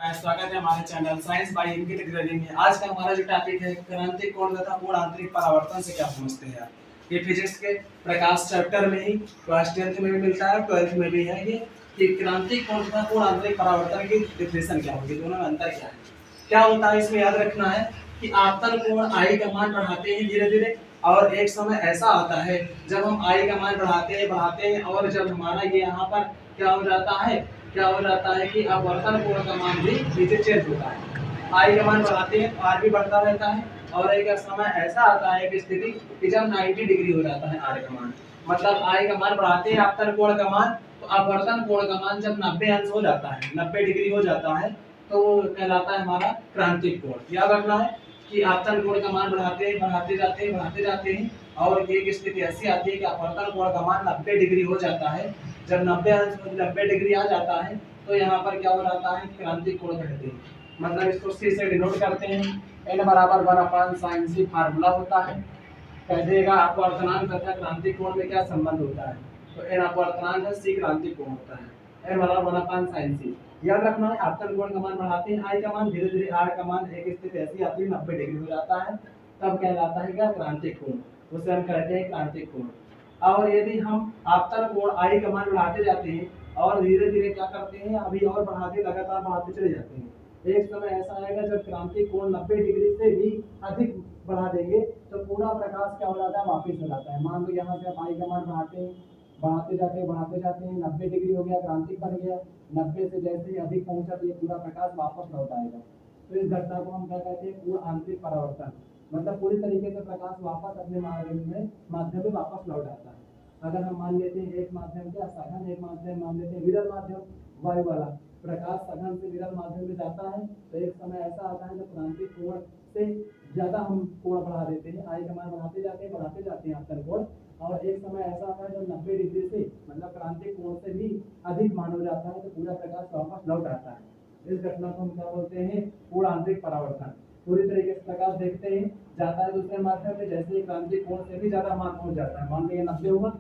स्वागत है हमारे चैनल साइंस बाय इनकी टेक्नोलॉजी में। आज का हमारा जो टॉपिक है क्रांतिक कोण तथा पूर्ण आंतरिक परावर्तन से क्या समझते हैं। ये फिजिक्स के प्रकाश चैप्टर में ही क्लास 10th में भी मिलता है, 12th में भी है ये कि क्रांतिक कोण तथा पूर्ण आंतरिक परावर्तन की डिफिनेशन क्या होगी, दोनों में अंतर क्या है, क्या होता है। इसमें याद रखना है कि आपतन कोण आई का मान बढ़ाते हैं धीरे धीरे, और एक समय ऐसा आता है जब हम आई का मान बढ़ाते हैं और जब हमारा ये यहाँ पर क्या हो जाता है कि अपवर्तन कोण का मान भी नीचे चेंज होता है। आई का मान बढ़ाते हैं तो आर भी बढ़ता रहता है, और एक समय ऐसा आता है कि स्थिति कि जब 90 डिग्री हो जाता है आर का मान, मतलब आई का मान बढ़ाते हैं अपवर्तन कोण का मान, तो अपवर्तन कोण का मान जब 90 अंश हो जाता है, 90 डिग्री हो जाता है, तो वो कहलाता है हमारा क्रांतिक कोण। याद रखना है कि अपवर्तन कोण का मान बढ़ाते जाते हैं और एक स्थिति ऐसी आती है कि अपवर्तन कोण का मान 90 डिग्री हो जाता है। जब 90 डिग्री आ जाता है तो यहाँ पर क्या हो जाता है, क्रांतिक कोण कहते हैं। मतलब इसको सी से डिनोट करते हैं, n बराबर 1/sin फार्मूला होता है। कह देगा अपवर्तनांक तथा क्रांतिक कोण में क्या संबंध होता है, तो n अपवर्तनांक है, c क्रांतिक कोण होता है, n बराबर 1/sin। याद रखना है आपतन कोण का मान बढ़ाते हैं आई का मान, धीरे धीरे r का मान एक स्थिति ऐसी आती है 90 डिग्री हो जाता है, तब कहलाता है क्या, क्रांतिक कोण, उसे हम कहते हैं क्रांतिक कोण। और यदि हम आपतन कोण आई का मान बढ़ाते जाते हैं और धीरे धीरे क्या करते हैं, अभी और लगातार बढ़ाते चले जाते हैं, एक समय ऐसा आएगा जब क्रांतिक कोण 90 डिग्री से भी अधिक बढ़ा देंगे तो पूरा प्रकाश क्या हो जाता है, वापस हो जाता है। मान लो यहाँ से आप आई का मान बढ़ाते जाते हैं 90 डिग्री हो गया, क्रांतिक बन गया, 90 से जैसे ही अधिक पहुंचा तो ये पूरा प्रकाश वापस लौट आएगा। तो इस घटना को हम क्या कहते हैं, पूर्ण आंतरिक परावर्तन। मतलब पूरी तरीके से प्रकाश वापस अपने माध्यम में वापस लौट आता है। अगर हम मान लेते हैं एक माध्यम क्या सघन, एक माध्यम मान लेते हैं विरल माध्यम, वायु वाला प्रकाश सघन से विरल माध्यम में जाता है, तो एक समय ऐसा आता है जब क्रांतिक कोण से ज्यादा हम कोण बढ़ा देते हैं, आई का मान बढ़ाते जाते हैं आपतन कोण, और एक समय ऐसा आता है जब 90 डिग्री से मतलब क्रांतिक कोण से भी अधिक मान हो जाता है, तो पूरा प्रकाश वापस लौट आता है। इस घटना को हम क्या बोलते हैं, पूर्ण आंतरिक परावर्तन। पूरी तरीके से प्रकाश देखते हैं जाता है दूसरे माध्यम में, जैसे ही क्रांतिक कोण से भी ज्यादा मान पहुंच जाता है, मान लीजिए 90 होगा,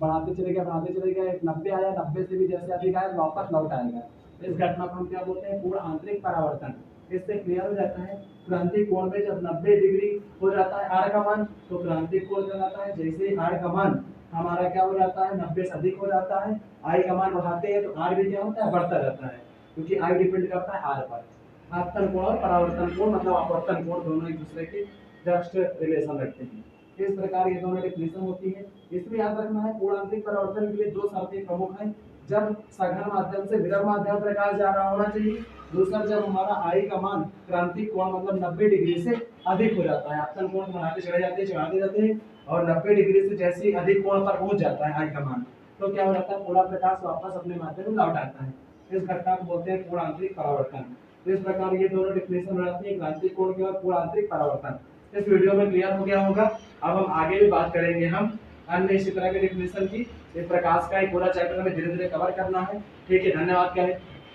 बढ़ाते चले गए, एक 90 आया, 90 से भी जैसे अधिक आया वापस लौट आएगा। इस घटना को हम क्या बोलते हैं, पूर्ण आंतरिक परावर्तन। इससे क्लियर हो जाता है क्रांतिक कोण में जब 90 डिग्री हो जाता है आर का मान, तो क्रांतिक कोण कहलाता है। जैसे ही आर का मान हमारा क्या हो जाता है, 90 से अधिक हो जाता है, आई का मान बढ़ाते हैं तो आर भी क्या होता है, बढ़ता रहता है, क्योंकि आई डिपेंड करता है आर पर। आपतन कोण और परावर्तन कोण मतलब अपवर्तन कोण दोनों एक दूसरे के जस्ट रिलेशन रखते हैं। इस प्रकार ये दोनों डेफिनेशन होती है। इसमें याद रखना है पूर्ण आंतरिक परावर्तन के लिए दो शर्तें प्रमुख हैं, जब सघन माध्यम से विरल माध्यम प्रकाश जा रहा होना चाहिए, दूसरा जब हमारा आई का मान क्रांतिक कोण मतलब 90 डिग्री से अधिक हो जाता है। आपतन कोण बढ़ाते चढ़ाते जाते हैं और 90 डिग्री से जैसे ही अधिक कोण पर पहुंच जाता है आई का मान, तो क्या हो जाता है, पूरा प्रकाश वापस अपने माध्यम में लौट आता है। इस घटना को बोलते हैं पूर्ण आंतरिक परावर्तन। तो इस प्रकार ये दोनों डिफिनेशन बनाती है, क्रांतिक कोण की और पूर्ण आंतरिक परावर्तन। इस वीडियो में क्लियर हो गया होगा। अब हम आगे भी बात करेंगे हम अन्य इसी तरह के डिफिनेशन की। इस प्रकाश का एक पूरा चैप्टर हमें धीरे धीरे कवर करना है। ठीक है, धन्यवाद करें।